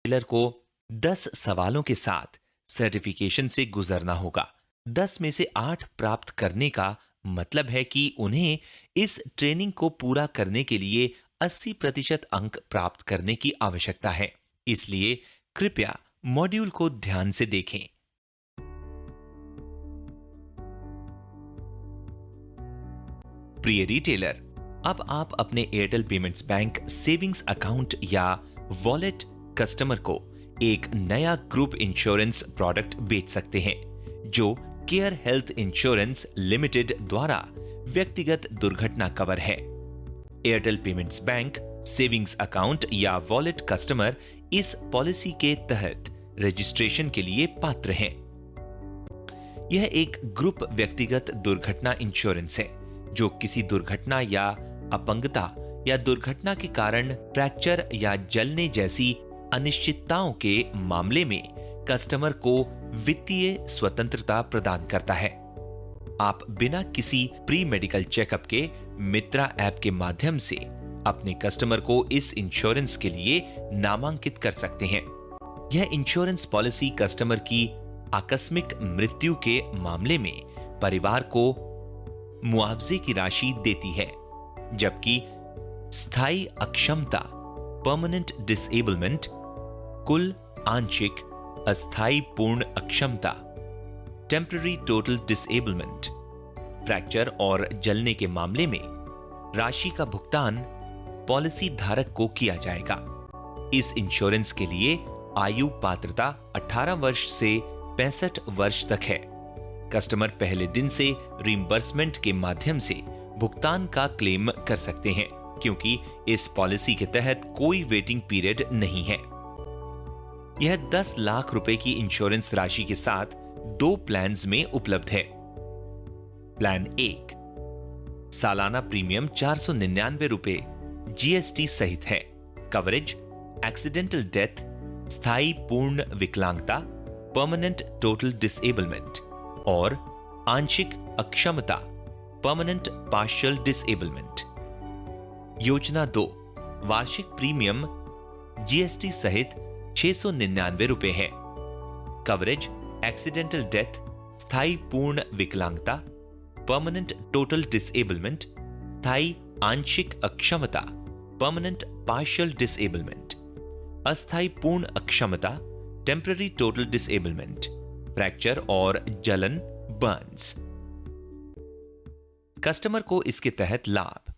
Dealer को 10 सवालों के साथ सर्टिफिकेशन से गुजरना होगा। 10 में से 8 प्राप्त करने का मतलब है कि उन्हें इस ट्रेनिंग को पूरा करने के लिए 80% अंक प्राप्त करने की आवश्यकता है। इसलिए कृपया मॉड्यूल को ध्यान से देखें। प्रिय रिटेलर, अब आप अपने Airtel payments bank savings account या वॉलेट कस्टमर को एक नया ग्रुप इंश्योरेंस प्रोडक्ट बेच सकते हैं जो केयर हेल्थ इंश्योरेंस लिमिटेड द्वारा व्यक्तिगत दुर्घटना कवर है। Airtel payments bank savings account या वॉलेट कस्टमर इस पॉलिसी के तहत रजिस्ट्रेशन के लिए पात्र हैं। यह एक ग्रुप व्यक्तिगत दुर्घटना इंश्योरेंस है जो किसी दुर्घटना या अपंगता या दुर्घटना के कारण फ्रैक्चर या जलने जैसी अनिश्चितताओं के मामले में कस्टमर को वित्तीय स्वतंत्रता प्रदान करता है। आप बिना किसी प्री मेडिकल चेकअप के मित्रा ऐप के माध्यम से अपने कस्टमर को इस इंश्योरेंस के लिए नामांकित कर सकते हैं। यह इंश्योरेंस पॉलिसी कस्टमर की आकस्मिक मृत्यु के मामले में परिवार को मुआवजे की राशि देती है, जबकि स्थायी अक्षमता परमानेंट डिसेबलमेंट, कुल आंशिक अस्थायी पूर्ण अक्षमता टेम्पररी टोटल डिसेबलमेंट, फ्रैक्चर और जलने के मामले में राशि का भुगतान पॉलिसी धारक को किया जाएगा। इस इंश्योरेंस के लिए आयु पात्रता 18 वर्ष से 65 वर्ष तक है। कस्टमर पहले दिन से रिइंबर्समेंट के माध्यम से भुगतान का क्लेम कर सकते हैं, क्योंकि इस पॉलिसी के तहत कोई वेटिंग पीरियड नहीं है। यह 10 लाख रुपए की इंश्योरेंस राशि के साथ 2 प्लान्स में उपलब्ध है। प्लान 1 सालाना प्रीमियम 499 रुपए जीएसटी सहित है। कवरेज एक्सीडेंटल डेथ, स्थायी पूर्ण विकलांगता परमानेंट टोटल डिसेबलमेंट और आंशिक अक्षमता परमानेंट पार्शियल डिसेबलमेंट। योजना 2 वार्षिक प्रीमियम जीएसटी सहित 699 रुपए है। कवरेज एक्सीडेंटल डेथ, स्थायी पूर्ण विकलांगता परमानेंट टोटल डिसेबलमेंट, स्थायी आंशिक अक्षमता परमानेंट पार्शियल डिसेबलमेंट, अस्थायी पूर्ण अक्षमता टेम्पररी टोटल डिसेबलमेंट, फ्रैक्चर और जलन बर्न्स। कस्टमर को इसके तहत लाभ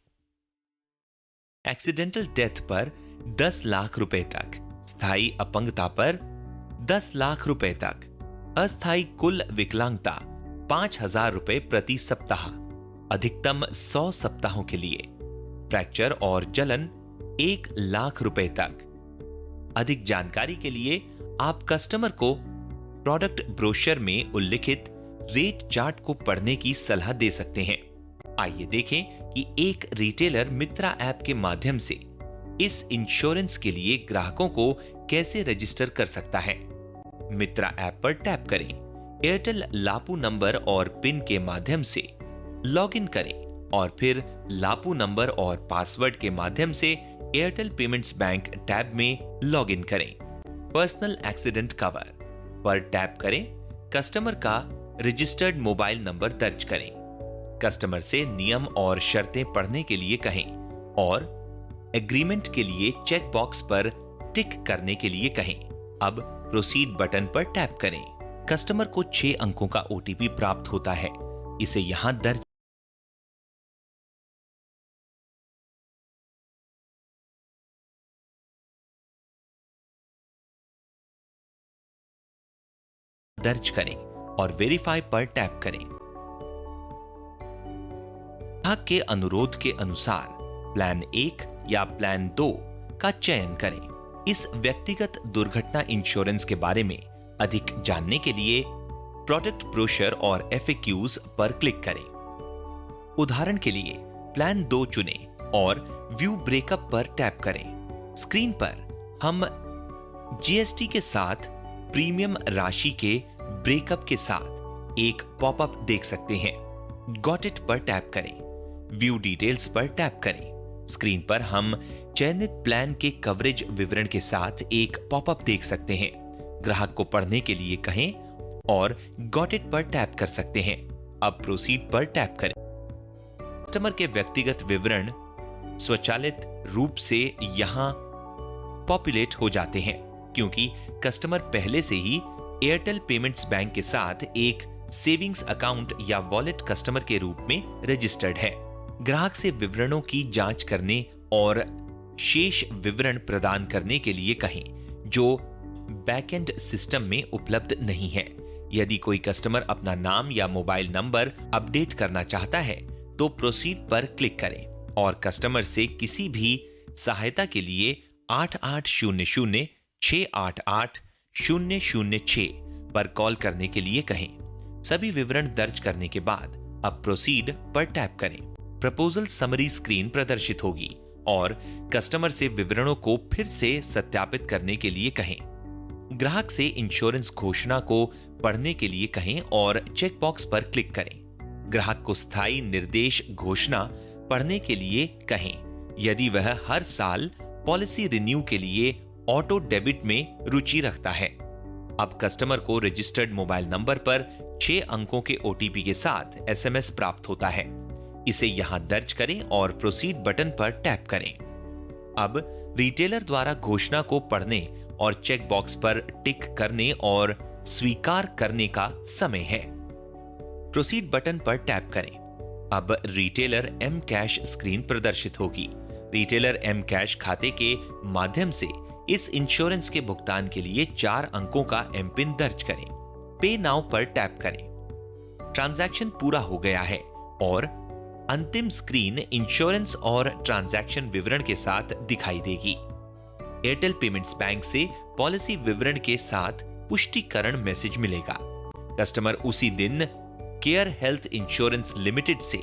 एक्सीडेंटल डेथ पर 10 लाख रुपए तक, स्थायी अपंगता पर 10 लाख रुपए तक, अस्थायी कुल विकलांगता 5,000 रुपए प्रति सप्ताह, अधिकतम 100 सप्ताहों के लिए, फ्रैक्चर और जलन 1 लाख रुपए तक। अधिक जानकारी के लिए आप कस्टमर को प्रोडक्ट ब्रोशर में उल्लिखित रेट चार्ट को पढ़ने की सलाह दे सकते हैं। आइए देखें कि एक रिटेलर मित्रा ऐप के माध्यम से इस इंश्योरेंस के लिए ग्राहकों को कैसे रजिस्टर कर सकता है। मित्रा ऐप पर टैप करें, एयरटेल लापू नंबर और पिन के माध्यम से लॉगिन करें और फिर लापू नंबर और पासवर्ड के माध्यम से एयरटेल पेमेंट्स बैंक टैब में लॉगिन करें। पर्सनल एक्सीडेंट कवर पर टैप करें, कस्टमर का रजिस्टर्ड मोबाइल नंबर दर्ज करें, कस्टमर से नियम और शर्तें पढ़ने के लिए कहें और एग्रीमेंट के लिए चेक बॉक्स पर टिक करने के लिए कहें। अब प्रोसीड बटन पर टैप करें। कस्टमर को 6 अंकों का ओटीपी प्राप्त होता है। इसे यहां दर्ज करें और वेरीफाई पर टैप करें। ग्राहक के अनुरोध के अनुसार प्लान 1 या प्लान 2 का चयन करें। इस व्यक्तिगत दुर्घटना इंश्योरेंस के बारे में अधिक जानने के लिए प्रोडक्ट ब्रोशर और FAQs पर क्लिक करें। उदाहरण के लिए प्लान 2 चुनें और व्यू ब्रेकअप पर टैप करें। स्क्रीन पर हम जीएसटी के साथ प्रीमियम राशि के ब्रेकअप के साथ एक पॉपअप देख सकते हैं। गॉट इट पर टैप करें। व्यू डिटेल्स पर टैप करें। स्क्रीन पर हम चयनित प्लान के कवरेज विवरण के साथ एक पॉपअप देख सकते हैं। ग्राहक को पढ़ने के लिए कहें और गॉट इट पर टैप कर सकते हैं। अब प्रोसीड पर टैप करें। कस्टमर के व्यक्तिगत विवरण स्वचालित रूप से यहां पॉपुलेट हो जाते हैं, क्योंकि कस्टमर पहले से ही एयरटेल पेमेंट्स बैंक के साथ एक सेविंग्स अकाउंट या वॉलेट कस्टमर के रूप में रजिस्टर्ड है। ग्राहक से विवरणों की जांच करने और शेष विवरण प्रदान करने के लिए कहें जो बैकएंड सिस्टम में उपलब्ध नहीं है। यदि कोई कस्टमर अपना नाम या मोबाइल नंबर अपडेट करना चाहता है तो प्रोसीड पर क्लिक करें और कस्टमर से किसी भी सहायता के लिए 8800-688-006 पर कॉल करने के लिए कहें। सभी विवरण दर्ज करने के बाद अब प्रोसीड पर टैप करें। प्रपोजल समरी स्क्रीन प्रदर्शित होगी और कस्टमर से विवरणों को फिर से सत्यापित करने के लिए कहें। ग्राहक से इंश्योरेंस घोषणा को पढ़ने के लिए कहें और चेकबॉक्स पर क्लिक करें। ग्राहक को स्थायी निर्देश घोषणा पढ़ने के लिए कहें यदि वह हर साल पॉलिसी रिन्यू के लिए ऑटो डेबिट में रुचि रखता है। अब कस्टमर को रजिस्टर्ड मोबाइल नंबर पर 6 अंकों के ओटीपी के साथ एसएमएस प्राप्त होता है। इसे यहां दर्ज करें और प्रोसीड बटन पर टैप करें। अब रिटेलर द्वारा घोषणा को पढ़ने और चेकबॉक्स पर टिक करने और स्वीकार करने का समय है। प्रोसीड बटन पर टैप करें। अब रिटेलर एम कैश स्क्रीन प्रदर्शित होगी। रिटेलर एम कैश खाते के माध्यम से इस इंश्योरेंस के भुगतान के लिए 4 अंकों का एम पिन दर्ज करें। पे नाउ पर टैप करें। ट्रांजैक्शन पूरा हो गया है और अंतिम स्क्रीन इंश्योरेंस और ट्रांजैक्शन विवरण के साथ दिखाई देगी। एयरटेल पेमेंट्स बैंक से पॉलिसी विवरण के साथ पुष्टिकरण मैसेज मिलेगा। कस्टमर उसी दिन केयर हेल्थ इंश्योरेंस लिमिटेड से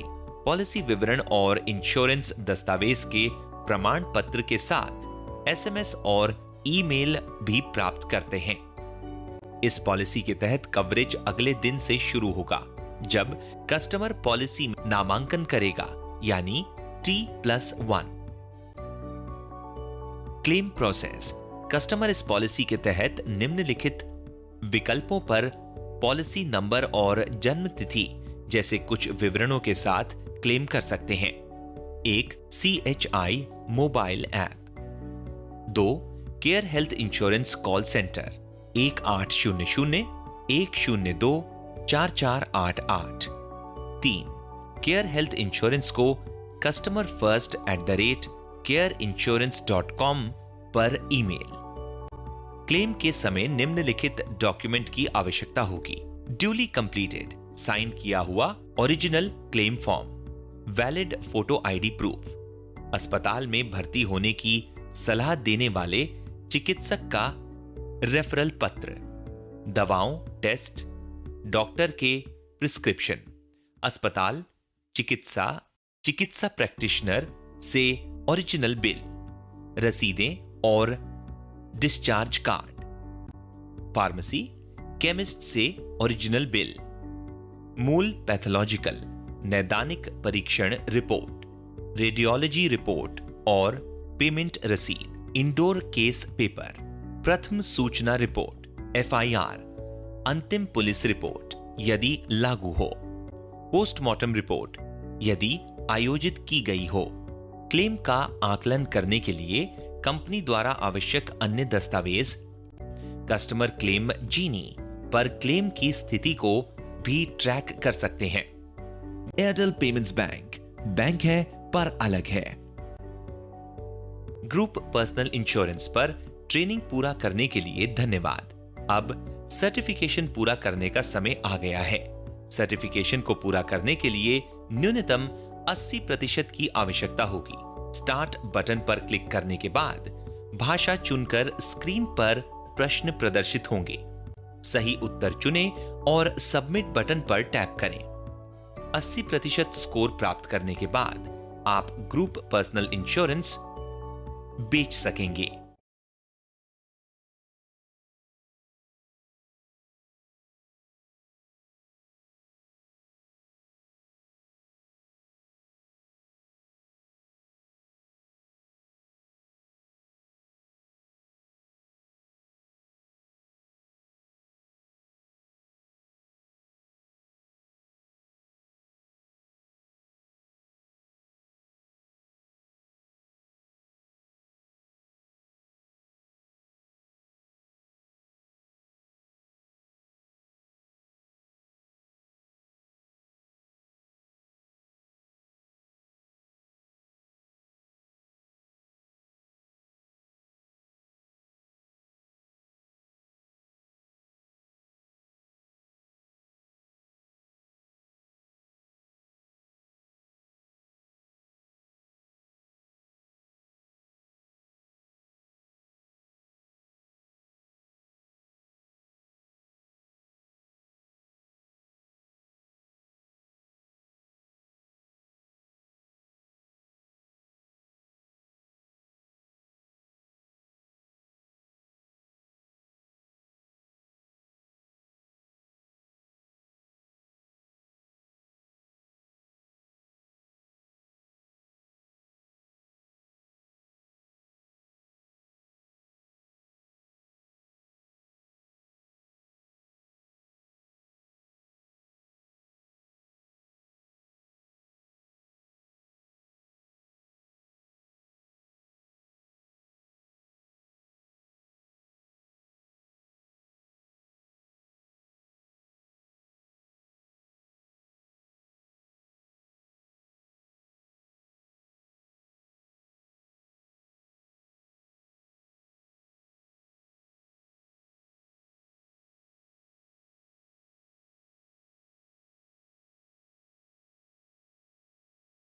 पॉलिसी विवरण और इंश्योरेंस दस्तावेज के प्रमाण पत्र के साथ एसएमएस और ईमेल भी प्राप्त करते हैं। इस पॉलिसी के तहत कवरेज अगले दिन से शुरू होगा जब कस्टमर पॉलिसी नामांकन करेगा, यानी T+1। Claim process. कस्टमर इस पॉलिसी के तहत निम्नलिखित विकल्पों पर पॉलिसी नंबर और जन्म तिथि जैसे कुछ विवरणों के साथ क्लेम कर सकते हैं। 1. CHI mobile app. 2. Care health insurance call centre 1800-102-4488। 3. Care health insurance को customerfirst@careinsurance.com पर ईमेल। क्लेम के समय निम्नलिखित डॉक्यूमेंट की आवश्यकता होगी। ड्यूली कंप्लीटेड साइन किया हुआ original claim form, valid photo ID proof, अस्पताल में भर्ती होने की सलाह देने वाले चिकित्सक का रेफरल पत्र, दवाओं, टेस्ट, डॉक्टर के प्रिस्क्रिप्शन, अस्पताल, चिकित्सा प्रैक्टिशनर से ओरिजिनल बिल, रसीदें और डिस्चार्ज कार्ड, फार्मेसी, केमिस्ट से ओरिजिनल बिल, मूल पैथोलॉजिकल नैदानिक परीक्षण रिपोर्ट, रेडियोलॉजी रिपोर्ट और पेमेंट रसीद, इंडोर केस पेपर, प्रथम सूचना रिपोर्ट, FIR, अंतिम पुलिस रिपोर्ट यदि लागू हो, पोस्टमार्टम रिपोर्ट यदि आयोजित की गई हो। क्लेम का आकलन करने के लिए कंपनी द्वारा आवश्यक अन्य दस्तावेज, कस्टमर क्लेम जीनी पर क्लेम की स्थिति को भी ट्रैक कर सकते हैं। एयरटेल पेमेंट्स बैंक है पर अलग है। ग्रुप पर्सनल इंश्योरेंस पर ट्रेनिंग पूरा करने के लिए धन्यवाद। अब सर्टिफिकेशन पूरा करने का समय आ गया है। सर्टिफिकेशन को पूरा करने के लिए न्यूनतम 80% की आवश्यकता होगी। स्टार्ट बटन पर क्लिक करने के बाद भाषा चुनकर स्क्रीन पर प्रश्न प्रदर्शित होंगे। सही उत्तर चुनें और सबमिट बटन पर टैप करें। 80% स्कोर प्राप्त करने के बाद आप ग्रुप पर्सनल इंश्योरेंस बेच सकेंगे।